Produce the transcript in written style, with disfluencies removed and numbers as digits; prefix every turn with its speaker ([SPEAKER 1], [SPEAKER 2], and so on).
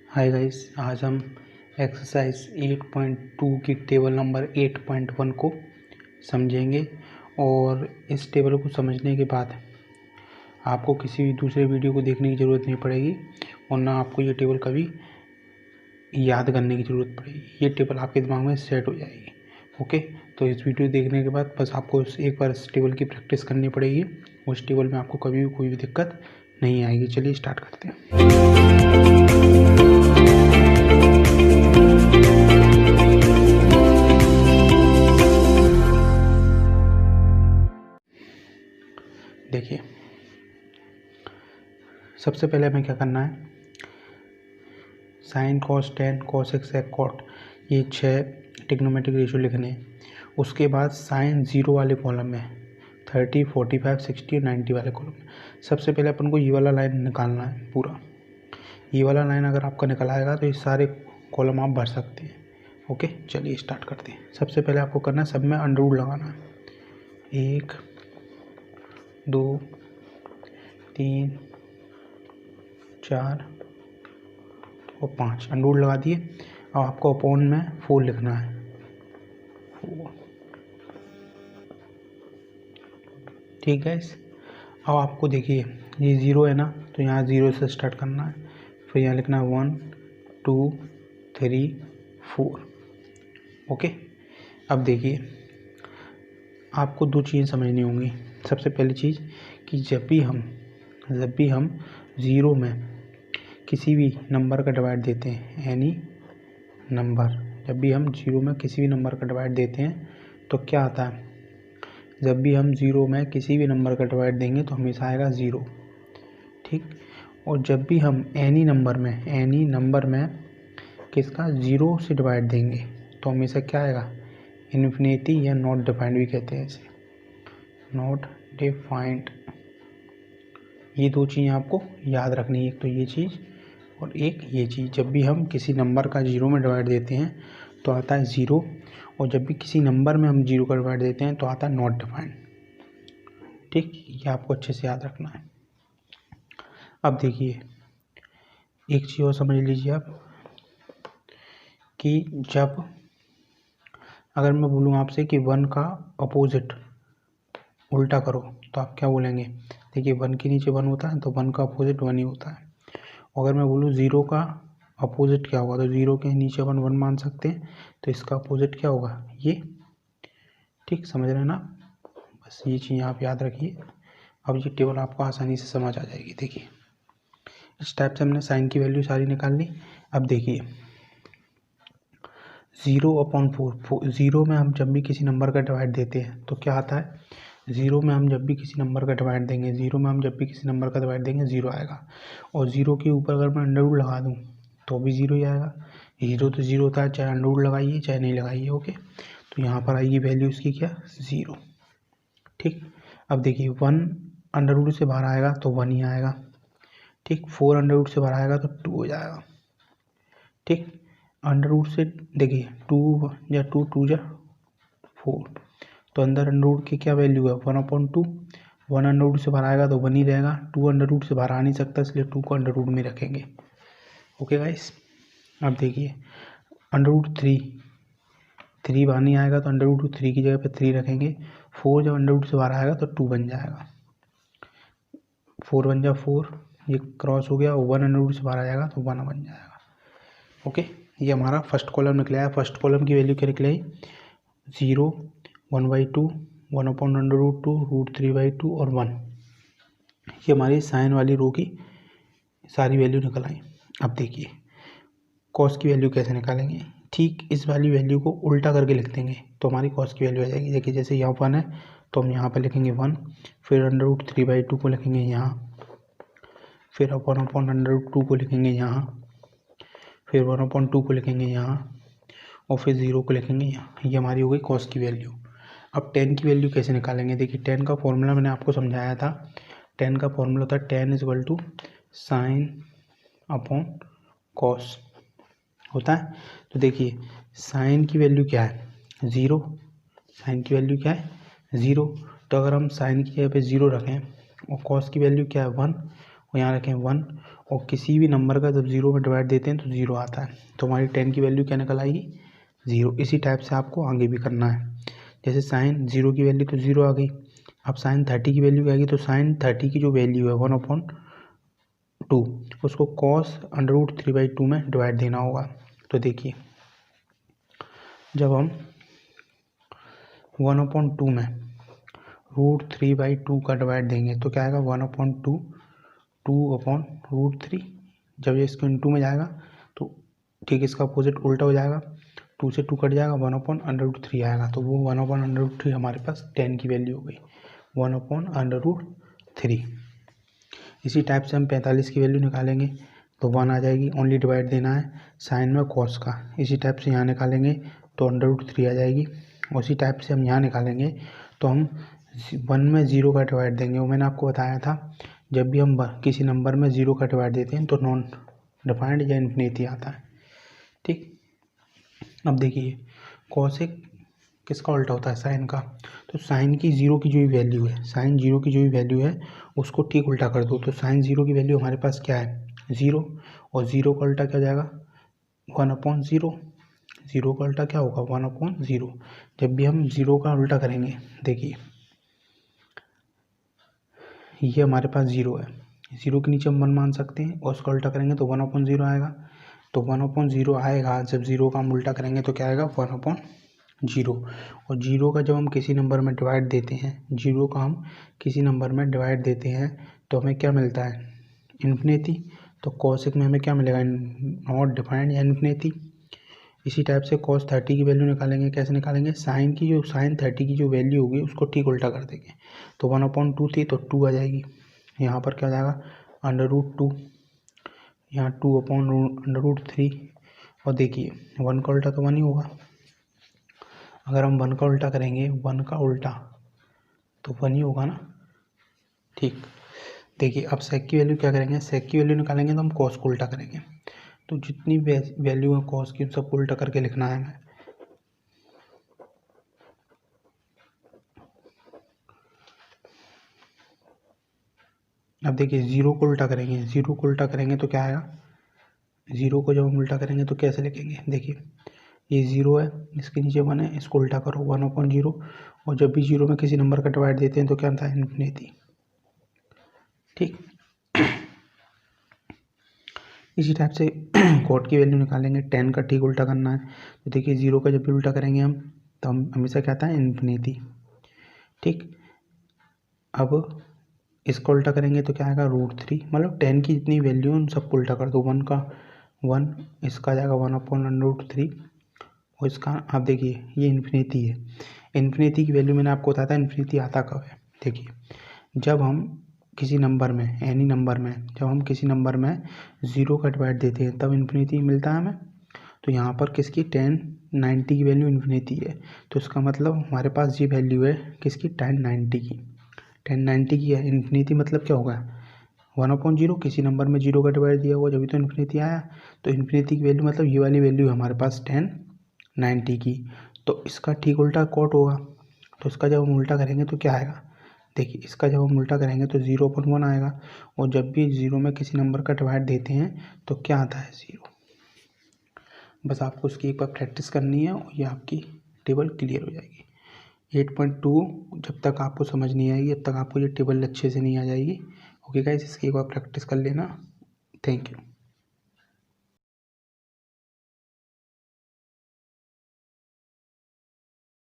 [SPEAKER 1] Hi guys, आज हम exercise 8.2 की टेबल नंबर 8.1 को समझेंगे। और इस टेबल को समझने के बाद आपको किसी भी दूसरे वीडियो को देखने की ज़रूरत नहीं पड़ेगी और ना आपको ये टेबल कभी याद करने की ज़रूरत पड़ेगी। ये टेबल आपके दिमाग में सेट हो जाएगी। ओके, तो इस वीडियो देखने के बाद बस आपको एक बार इस टेबल की प्रैक्टिस करनी पड़ेगी। उस टेबल में आपको कभी भी कोई भी दिक्कत नहीं आएगी। चलिए स्टार्ट करते हैं। देखिए, सबसे पहले हमें क्या करना है, sine cos tan cosec sec cot, ये 6 ट्रिग्नोमेट्रिक रेशियो लिखने हैं। उसके बाद साइन जीरो वाले कॉलम में 30, 45, 60 और 90 वाले कॉलम में सबसे पहले अपन को ये वाला लाइन निकालना है पूरा। ये वाला लाइन अगर आपका निकल आएगा तो ये सारे कॉलम आप भर सकते हैं। ओके, चलिए स्टार्ट करते हैं। सबसे पहले आपको करना है, सब में अंडर रूट लगाना है। 1, 2, 3, 4 और 5 अंडर रूट लगा दिए। अब आपको अपॉन में 4 लिखना है। 4, ठीक है। अब आपको देखिए, ये 0 है ना, तो यहाँ 0 से स्टार्ट करना है। फिर यहाँ लिखना है 1, 2, 3, 4। ओके, अब देखिए, आपको 2 चीज़ें समझनी होंगी। सबसे पहली चीज़ कि जब भी हम 0 में किसी भी नंबर का डिवाइड देते हैं, एनी नंबर, जब भी हम 0 में किसी भी नंबर का डिवाइड देते हैं तो क्या आता है, जब भी हम 0 में किसी भी नंबर का डिवाइड देंगे तो हमेशा आएगा 0, ठीक। और जब भी हम एनी नंबर में किसका 0 से डिवाइड देंगे तो हमेशा क्या आएगा, इन्फिनिटी या नॉट डिफाइंड भी कहते हैं इसे, नॉट डिफाइंड। ये 2 चीज़ें आपको याद रखनी है, एक तो ये चीज़ और एक ये चीज़। जब भी हम किसी नंबर का 0 में डिवाइड देते हैं तो आता है 0, और जब भी किसी नंबर में हम 0 का डिवाइड देते हैं तो आता है नॉट डिफाइंड, ठीक। ये आपको अच्छे से याद रखना है। अब देखिए, एक चीज़ और समझ लीजिए आप कि जब अगर मैं बोलूँ आपसे कि 1 का अपोजिट उल्टा करो तो आप क्या बोलेंगे। देखिए, 1 के नीचे 1 होता है तो 1 का अपोजिट 1 ही होता है। अगर मैं बोलूँ 0 का अपोजिट क्या होगा, तो 0 के नीचे 1 मान सकते हैं, तो इसका अपोजिट क्या होगा, ये, ठीक। समझ रहे हैं ना, बस ये चीज़ आप याद रखिए। अब ये टेबल आपको आसानी से समझ आ जाएगी। देखिए, इस टाइप से हमने साइन की वैल्यू सारी निकाल ली। अब देखिए, 0/4, 0 में हम जब भी किसी नंबर का डिवाइड देते हैं तो क्या आता है, 0 में हम जब भी किसी नंबर का डिवाइड देंगे 0 आएगा। और 0 के ऊपर अगर मैं अंडर रूट लगा दूँ तो भी 0 ही आएगा। 0 तो 0 होता है, चाहे अंडर रूट लगाइए चाहे नहीं लगाइए। ओके, तो यहाँ पर आएगी वैल्यू इसकी क्या, 0, ठीक। अब देखिए, 1 अंडर रूट से बाहर आएगा तो 1 ही आएगा, ठीक। 4 अंडर रूट से बाहर आएगा तो 2 हो जाएगा, ठीक। अंडर रूट से देखिए, 2 या 2, 2 या 4, तो अंदर अंडर रूट की क्या वैल्यू है, 1/2। 1 अंडर रूट से बाहर आएगा तो 1 ही रहेगा। 2 अंडर रूट से बाहर आ नहीं सकता, इसलिए 2 को अंडर रूट में रखेंगे। ओके गाइस, अब देखिए, अंडर रूट 3 बाहर नहीं आएगा तो अंडर रूट 3 की जगह पे 3 रखेंगे। 4 जब अंडर रूट से बाहर आएगा तो 2 बन जाएगा। 4 बन जा 4, ये क्रॉस हो गया, और 1 अंडर रूट से बाहर आ जाएगा तो 1 बन जाएगा। ओके, ये हमारा फर्स्ट कॉलम निकला है। फर्स्ट कॉलम की वैल्यू क्या निकली, 0, 1/2, 1/√2, √3/2 और 1। ये हमारी साइन वाली रो की सारी वैल्यू निकल आई। अब देखिए, कॉस की वैल्यू कैसे निकालेंगे, ठीक इस वाली वैल्यू को उल्टा करके लिख देंगे तो हमारी कॉस की वैल्यू आ जाएगी। देखिए, जैसे यहाँ 1 है तो हम यहाँ पर लिखेंगे 1, फिर √3/2 को लिखेंगे यहाँ, फिर 1/√2 को लिखेंगे यहाँ, फिर 1/2 को लिखेंगे यहाँ, और फिर 0 को लिखेंगे यहाँ। ये हमारी हो गई कॉस की वैल्यू। अब tan की वैल्यू कैसे निकालेंगे, देखिए, tan का फॉर्मूला मैंने आपको समझाया था। tan का फॉर्मूला होता है tan = sin/cos होता है। तो देखिए, साइन की वैल्यू क्या है, 0, साइन की वैल्यू क्या है 0, तो अगर हम साइन की जगह पे 0 रखें और कॉस की वैल्यू क्या है 1, और और यहाँ रखें 1, और किसी भी नंबर का जब 0 में डिवाइड देते हैं तो 0 आता है, तो हमारी 10 की वैल्यू क्या निकल आएगी, 0। इसी टाइप से आपको आगे भी करना है। जैसे साइन 0 की वैल्यू तो 0 आ गई, अब साइन 30 की वैल्यू क्या आएगी, तो साइन 30 की जो वैल्यू है 1/2, उसको कॉस √3/2 में डिवाइड देना होगा। तो देखिए जब हम 1/2 में √3/2 का डिवाइड देंगे तो क्या आएगा, 1/2 2/√3। जब ये इसको इंटू में जाएगा तो ठीक इसका अपोजिट उल्टा हो जाएगा, 2 से 2 कट जाएगा, 1/√3 आएगा, तो वो 1/√3 हमारे पास 10 की वैल्यू हो गई, 1/√3। इसी टाइप से हम 45 की वैल्यू निकालेंगे तो 1 आ जाएगी, ओनली डिवाइड देना है साइन में कॉस का। इसी टाइप से यहाँ निकालेंगे तो √3 आ जाएगी। उसी टाइप से हम यहाँ निकालेंगे तो हम 1 में 0 का डिवाइड देंगे। वो मैंने आपको बताया था, जब भी हम किसी नंबर में 0 का डिवाइड देते हैं तो नॉन डिफाइंड या इन्फिनिटी आता है। ठीक, अब देखिए कॉसेक किसका उल्टा होता है, साइन का। तो साइन की 0 की जो भी वैल्यू है, साइन 0 की जो भी वैल्यू है उसको ठीक उल्टा कर दो। तो साइन 0 की वैल्यू हमारे पास क्या है, 0, और 0 का उल्टा क्या हो जाएगा, 1/0। 0 का उल्टा क्या होगा, 1/0। जब भी हम 0 का उल्टा करेंगे, देखिए ये हमारे पास 0 है, 0 के नीचे हम 1 मान सकते हैं, और उसका उल्टा करेंगे तो 1/0 आएगा। तो 1/0 आएगा, जब 0 का हम उल्टा करेंगे तो क्या आएगा, 1/0। और 0 का जब हम किसी नंबर में डिवाइड देते हैं, 0 का हम किसी नंबर में डिवाइड देते हैं तो हमें क्या मिलता है, इन्फिनिटी। तो कॉसेक में हमें क्या मिलेगा, नॉट डिफाइंड या इन्फिनिटी। इसी टाइप से cos 30 की वैल्यू निकालेंगे, कैसे निकालेंगे, साइन 30 की जो वैल्यू होगी उसको ठीक उल्टा कर देंगे। तो 1/2 थी तो 2 आ जाएगी, यहाँ पर क्या हो जाएगा, √2, यहाँ 2/√3। और देखिए 1 का उल्टा तो 1 ही होगा, अगर हम 1 का उल्टा करेंगे, 1 का उल्टा तो 1 ही होगा ना। ठीक, देखिए अब सेक की वैल्यू क्या करेंगे, सेक की वैल्यू निकालेंगे तो हम कॉस को उल्टा करेंगे। तो जितनी वैल्यू है कॉस की सबको उल्टा करके लिखना है हमें। अब देखिए 0 को उल्टा करेंगे, 0 को उल्टा करेंगे तो क्या आएगा, 0 को जब हम उल्टा करेंगे तो कैसे लिखेंगे, देखिए ये 0 है, इसके नीचे 1 है, इसको उल्टा करो 1/0। और जब भी 0 में किसी नंबर का डिवाइड देते हैं तो क्या आता है, इन्फिनिटी। ठीक, इसी टाइप से कॉट की वैल्यू निकालेंगे, 10 का ठीक उल्टा करना है। तो देखिए 0 का जब भी उल्टा करेंगे हम तो हम हमेशा क्या आता है, इन्फिनिटी। ठीक, अब इसको उल्टा करेंगे तो क्या आएगा, √3। मतलब 10 की जितनी वैल्यू है उन सबको उल्टा कर दो, 1 का 1, इसका जाएगा 1/√3, और इसका आप देखिए ये इन्फिनिटी है। इन्फिनिटी की वैल्यू मैंने आपको बताया था इन्फिनिटी आता कब है, देखिए जब हम किसी नंबर में, एनी नंबर में, जब हम किसी नंबर में 0 का डिवाइड देते हैं तब इन्फिनिटी मिलता है हमें। तो यहाँ पर किसकी 1090 की वैल्यू इन्फिनिटी है, तो इसका मतलब हमारे पास ये वैल्यू है किसकी, 1090 की। 1090 की है, इन्फिनिटी मतलब क्या होगा, 1/0। किसी नंबर में 0 का डिवाइड दिया हुआ जब भी तो इन्फिनिटी आया, तो इन्फिनिटी की वैल्यू मतलब ये वाली वैल्यू है हमारे पास 1090 की। तो इसका ठीक उल्टा कॉट होगा, तो इसका जब हम उल्टा करेंगे तो क्या आएगा, देखिए इसका जब हम उल्टा करेंगे तो 0/1 आएगा, और जब भी 0 में किसी नंबर का डिवाइड देते हैं तो क्या आता है, 0। बस आपको उसकी एक बार प्रैक्टिस करनी है और ये आपकी टेबल क्लियर हो जाएगी। 8.2 जब तक आपको समझ नहीं आएगी तब तक आपको ये टेबल अच्छे से नहीं आ जाएगी। ओके गाइस, इसकी एक बार प्रैक्टिस कर लेना। Thank you.